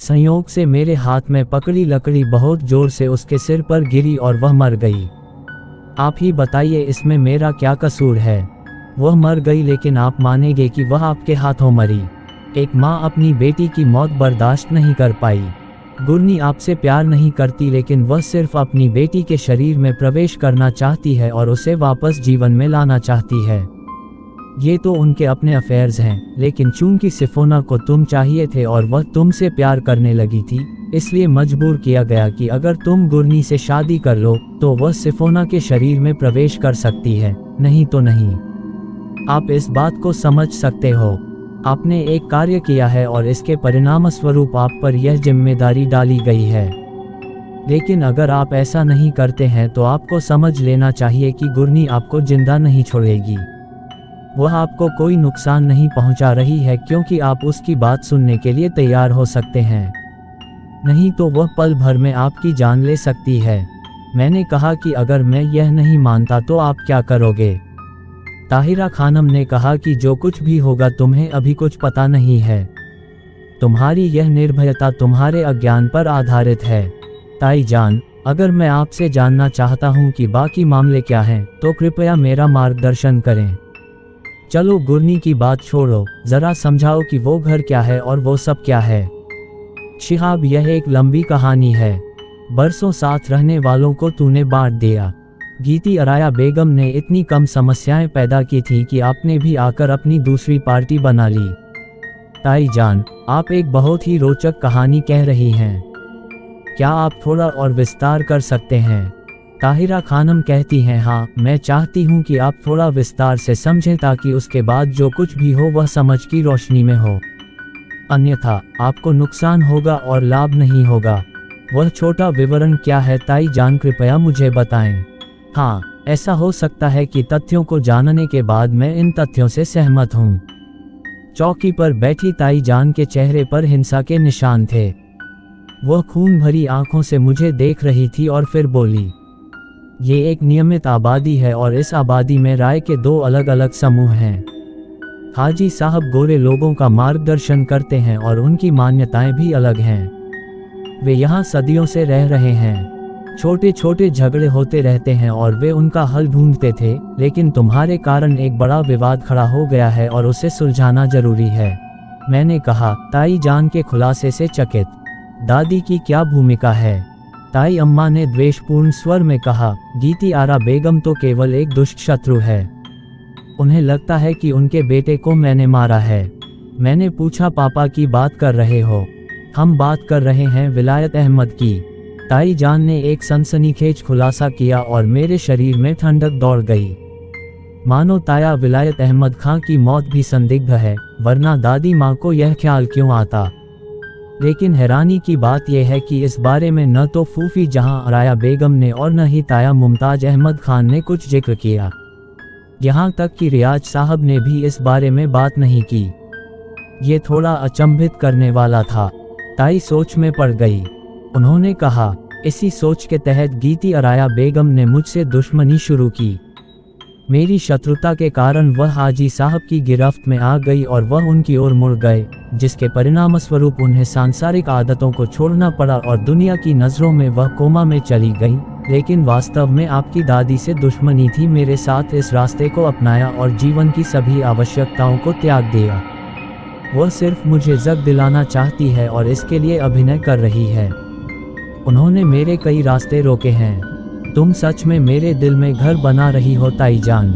संयोग से मेरे हाथ में पकड़ी लकड़ी बहुत जोर से उसके सिर पर गिरी और वह मर गई। आप ही बताइए इसमें मेरा क्या कसूर है? वह मर गई, लेकिन आप मानेंगे कि वह आपके हाथों मरी। एक माँ अपनी बेटी की मौत बर्दाश्त नहीं कर पाई। गुरनी आपसे प्यार नहीं करती, लेकिन वह सिर्फ अपनी बेटी के शरीर में प्रवेश करना चाहती है और उसे वापस जीवन में लाना चाहती है। ये तो उनके अपने अफेयर्स हैं, लेकिन चूंकि सिफोना को तुम चाहिए थे और वह तुमसे प्यार करने लगी थी, इसलिए मजबूर किया गया कि अगर तुम गुरनी से शादी कर लो तो वह सिफोना के शरीर में प्रवेश कर सकती है, नहीं तो नहीं। आप इस बात को समझ सकते हो। आपने एक कार्य किया है और इसके परिणामस्वरूप आप पर यह जिम्मेदारी डाली गई है। लेकिन अगर आप ऐसा नहीं करते हैं तो आपको समझ लेना चाहिए कि गुरनी आपको जिंदा नहीं छोड़ेगी। वह आपको कोई नुकसान नहीं पहुंचा रही है, क्योंकि आप उसकी बात सुनने के लिए तैयार हो सकते हैं। नहीं तो वह पल भर में आपकी जान ले सकती है। मैंने कहा कि अगर मैं यह नहीं मानता तो आप क्या करोगे? ताहिरा खानम ने कहा कि जो कुछ भी होगा तुम्हें अभी कुछ पता नहीं है। तुम्हारी यह निर्भयता तुम्हारे अज्ञान पर आधारित है। ताई जान, अगर मैं आपसे जानना चाहता हूँ कि बाकी मामले क्या हैं, तो कृपया मेरा मार्गदर्शन करें। चलो गुरनी की बात छोड़ो, जरा समझाओ कि वो घर क्या है और वो सब क्या है। शिहाब, यह एक लंबी कहानी है। बरसों साथ रहने वालों को तूने बांट दिया। गीती अराया बेगम ने इतनी कम समस्याएं पैदा की थी कि आपने भी आकर अपनी दूसरी पार्टी बना ली। ताई जान, आप एक बहुत ही रोचक कहानी कह रही हैं। क्या आप थोड़ा और विस्तार कर सकते हैं? ताहिरा खानम कहती हैं, हाँ, मैं चाहती हूँ कि आप थोड़ा विस्तार से समझें ताकि उसके बाद जो कुछ भी हो वह समझ की रोशनी में हो। अन्यथा आपको नुकसान होगा और लाभ नहीं होगा। वह छोटा विवरण क्या है ताई जान, कृपया मुझे बताएं। हाँ, ऐसा हो सकता है कि तथ्यों को जानने के बाद मैं इन तथ्यों से सहमत हूँ। चौकी पर बैठी ताई जान के चेहरे पर हिंसा के निशान थे। वह खून भरी आंखों से मुझे देख रही थी और फिर बोली, ये एक नियमित आबादी है और इस आबादी में राय के दो अलग अलग समूह हैं। हाजी साहब गोरे लोगों का मार्गदर्शन करते हैं और उनकी मान्यताएं भी अलग हैं। वे यहाँ सदियों से रह रहे हैं। छोटे छोटे झगड़े होते रहते हैं और वे उनका हल ढूंढते थे, लेकिन तुम्हारे कारण एक बड़ा विवाद खड़ा हो गया है और उसे सुलझाना जरूरी है। मैंने कहा, ताई जान के खुलासे से चकित। दादी की क्या भूमिका है? ताई अम्मा ने द्वेषपूर्ण स्वर में कहा, गीती आरा बेगम तो केवल एक दुष्ट शत्रु है। उन्हें लगता है कि उनके बेटे को मैंने मारा है। मैंने पूछा, पापा की बात कर रहे हो? हम बात कर रहे हैं विलायत अहमद की। ताई जान ने एक सनसनीखेज खुलासा किया और मेरे शरीर में ठंडक दौड़ गई। मानो ताया विलायत अहमद खां की मौत भी संदिग्ध है, वरना दादी माँ को यह ख्याल क्यों आता। लेकिन हैरानी की बात यह है कि इस बारे में न तो फूफी जहां अराया बेगम ने और न ही ताया मुमताज अहमद खान ने कुछ जिक्र किया। यहाँ तक कि रियाज साहब ने भी इस बारे में बात नहीं की। ये थोड़ा अचंभित करने वाला था। ताई सोच में पड़ गई। उन्होंने कहा, इसी सोच के तहत गीती अराया बेगम ने मुझसे दुश्मनी शुरू की। मेरी शत्रुता के कारण वह हाजी साहब की गिरफ्त में आ गई और वह उनकी ओर मुड़ गए, जिसके परिणामस्वरूप उन्हें सांसारिक आदतों को छोड़ना पड़ा और दुनिया की नज़रों में वह कोमा में चली गई। लेकिन वास्तव में आपकी दादी से दुश्मनी थी। मेरे साथ इस रास्ते को अपनाया और जीवन की सभी आवश्यकताओं को त्याग दिया। वह सिर्फ मुझे जग दिलाना चाहती है और इसके लिए अभिनय कर रही है। उन्होंने मेरे कई रास्ते रोके हैं। तुम सच में मेरे दिल में घर बना रही हो ताई जान।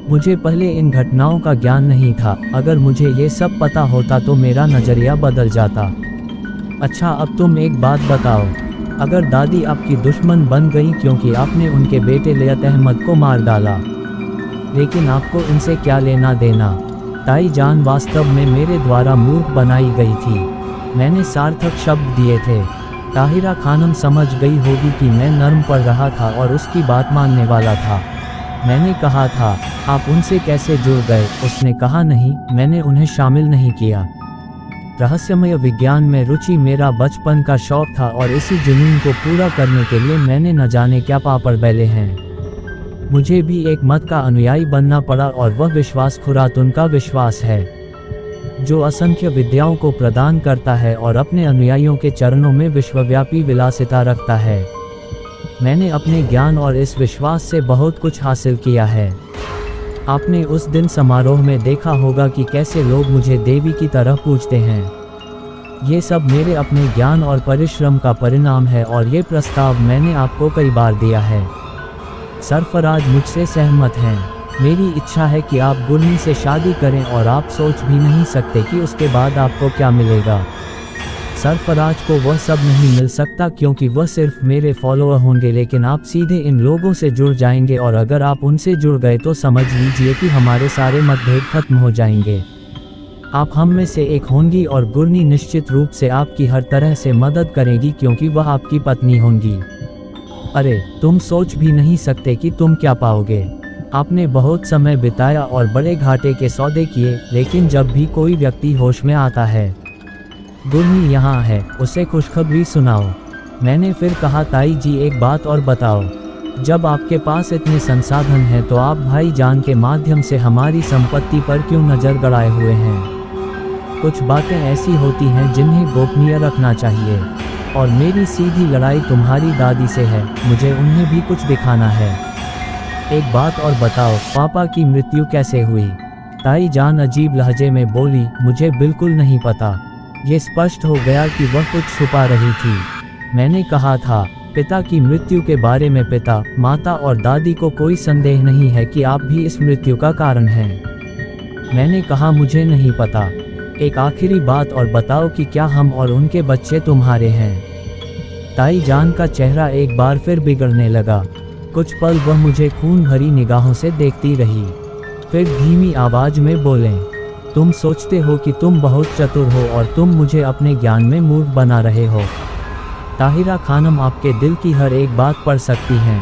मुझे पहले इन घटनाओं का ज्ञान नहीं था। अगर मुझे ये सब पता होता तो मेरा नज़रिया बदल जाता। अच्छा, अब तुम एक बात बताओ, अगर दादी आपकी दुश्मन बन गई क्योंकि आपने उनके बेटे लियात अहमद को मार डाला, लेकिन आपको इनसे क्या लेना देना? ताई जान वास्तव में मेरे द्वारा मूर्ख बनाई गई थी। मैंने सार्थक शब्द दिए थे। ताहिरा खानम समझ गई होगी कि मैं नर्म पड़ रहा था और उसकी बात मानने वाला था। मैंने कहा था, आप उनसे कैसे जुड़ गए? उसने कहा, नहीं, मैंने उन्हें शामिल नहीं किया। रहस्यमय विज्ञान में रुचि मेरा बचपन का शौक था और इसी जुनून को पूरा करने के लिए मैंने न जाने क्या पापड़ बेले हैं। मुझे भी एक मत का अनुयायी बनना पड़ा और वह विश्वास खुरातुन का विश्वास है। जो असंख्य विद्याओं को प्रदान करता है और अपने अनुयायियों के चरणों में विश्वव्यापी विलासिता रखता है। मैंने अपने ज्ञान और इस विश्वास से बहुत कुछ हासिल किया है। आपने उस दिन समारोह में देखा होगा कि कैसे लोग मुझे देवी की तरह पूजते हैं। ये सब मेरे अपने ज्ञान और परिश्रम का परिणाम है और ये प्रस्ताव मैंने आपको कई बार दिया है। सरफराज मुझसे सहमत हैं। मेरी इच्छा है कि आप गुरनी से शादी करें और आप सोच भी नहीं सकते कि उसके बाद आपको क्या मिलेगा। सरफराज को वह सब नहीं मिल सकता क्योंकि वह सिर्फ मेरे फॉलोअर होंगे, लेकिन आप सीधे इन लोगों से जुड़ जाएंगे और अगर आप उनसे जुड़ गए तो समझ लीजिए कि हमारे सारे मतभेद खत्म हो जाएंगे। आप हम में से एक होंगी और गुरनी निश्चित रूप से आपकी हर तरह से मदद करेगी क्योंकि वह आपकी पत्नी होंगी। अरे तुम सोच भी नहीं सकते कि तुम क्या पाओगे। आपने बहुत समय बिताया और बड़े घाटे के सौदे किए, लेकिन जब भी कोई व्यक्ति होश में आता है, गुरनी यहाँ है, उसे खुशखबरी सुनाओ। मैंने फिर कहा, ताई जी एक बात और बताओ, जब आपके पास इतने संसाधन हैं तो आप भाईजान के माध्यम से हमारी संपत्ति पर क्यों नज़र गड़ाए हुए हैं। कुछ बातें ऐसी होती हैं जिन्हें गोपनीय रखना चाहिए और मेरी सीधी लड़ाई तुम्हारी दादी से है, मुझे उन्हें भी कुछ दिखाना है। एक बात और बताओ, पापा की मृत्यु कैसे हुई। ताई जान अजीब लहजे में बोली, मुझे बिल्कुल नहीं पता। ये स्पष्ट हो गया कि वह कुछ छुपा रही थी। मैंने कहा था, पिता की मृत्यु के बारे में पिता, माता और दादी को कोई संदेह नहीं है कि आप भी इस मृत्यु का कारण हैं। मैंने कहा, मुझे नहीं पता। एक आखिरी बात और बताओ कि क्या हम और उनके बच्चे तुम्हारे हैं। ताई जान का चेहरा एक बार फिर बिगड़ने लगा। कुछ पल वह मुझे खून भरी निगाहों से देखती रही, फिर धीमी आवाज में बोले, तुम सोचते हो कि तुम बहुत चतुर हो और तुम मुझे अपने ज्ञान में मूर्ख बना रहे हो। ताहिरा खानम आपके दिल की हर एक बात पढ़ सकती हैं।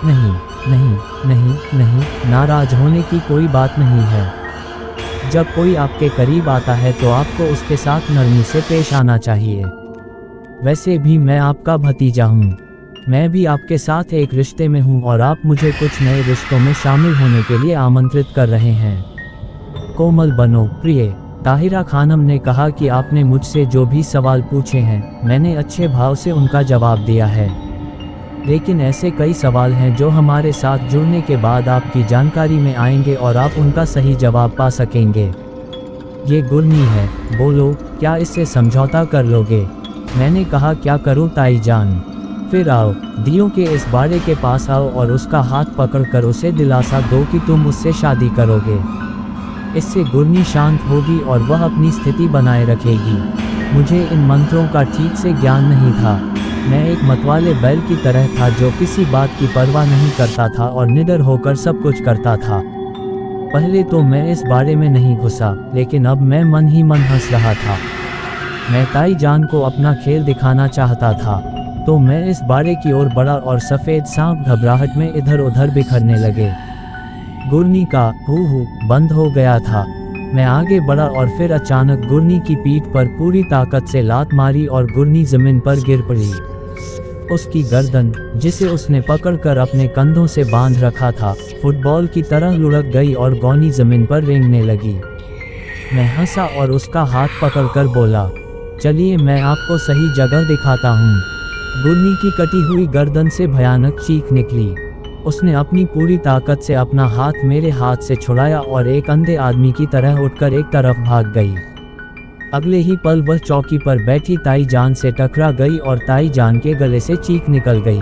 नहीं नहीं नहीं नहीं, नाराज होने की कोई बात नहीं है। जब कोई आपके करीब आता है तो आपको उसके साथ नरमी से पेश आना चाहिए। वैसे भी मैं आपका भतीजा हूँ, मैं भी आपके साथ एक रिश्ते में हूँ और आप मुझे कुछ नए रिश्तों में शामिल होने के लिए आमंत्रित कर रहे हैं। कोमल बनो प्रिय। ताहिरा खानम ने कहा कि आपने मुझसे जो भी सवाल पूछे हैं, मैंने अच्छे भाव से उनका जवाब दिया है, लेकिन ऐसे कई सवाल हैं जो हमारे साथ जुड़ने के बाद आपकी जानकारी में आएंगे और आप उनका सही जवाब पा सकेंगे। ये गुरनी है, बोलो, क्या इससे समझौता कर लोगे। मैंने कहा, क्या करूं ताई जान। फिर आओ, दियों के इस बाड़े के पास आओ और उसका हाथ पकड़कर उसे दिलासा दो कि तुम उससे शादी करोगे। इससे गुरनी शांत होगी और वह अपनी स्थिति बनाए रखेगी। मुझे इन मंत्रों का ठीक से ज्ञान नहीं था। मैं एक मतवाले बैल की तरह था जो किसी बात की परवाह नहीं करता था और निडर होकर सब कुछ करता था। पहले तो मैं इस बारे में नहीं घुसा, लेकिन अब मैं मन ही मन हंस रहा था। मैं ताई जान को अपना खेल दिखाना चाहता था, तो मैं इस बाड़े की ओर बढ़ा और सफ़ेद सांप घबराहट में इधर उधर बिखरने लगे। गुरनी का हू बंद हो गया था। मैं आगे बढ़ा और फिर अचानक गुरनी की पीठ पर पूरी ताकत से लात मारी और गुरनी जमीन पर गिर पड़ी। उसकी गर्दन, जिसे उसने पकड़कर अपने कंधों से बांध रखा था, फुटबॉल की तरह लुढ़क गई और गौनी जमीन पर रेंगने लगी। मैं हंसा और उसका हाथ पकड़कर बोला, चलिए मैं आपको सही जगह दिखाता हूँ। गुरनी की कटी हुई गर्दन से भयानक चीख निकली। उसने अपनी पूरी ताकत से अपना हाथ मेरे हाथ से छुड़ाया और एक अंधे आदमी की तरह उठकर एक तरफ भाग गई। अगले ही पल वह चौकी पर बैठी ताई जान से टकरा गई और ताई जान के गले से चीख निकल गई।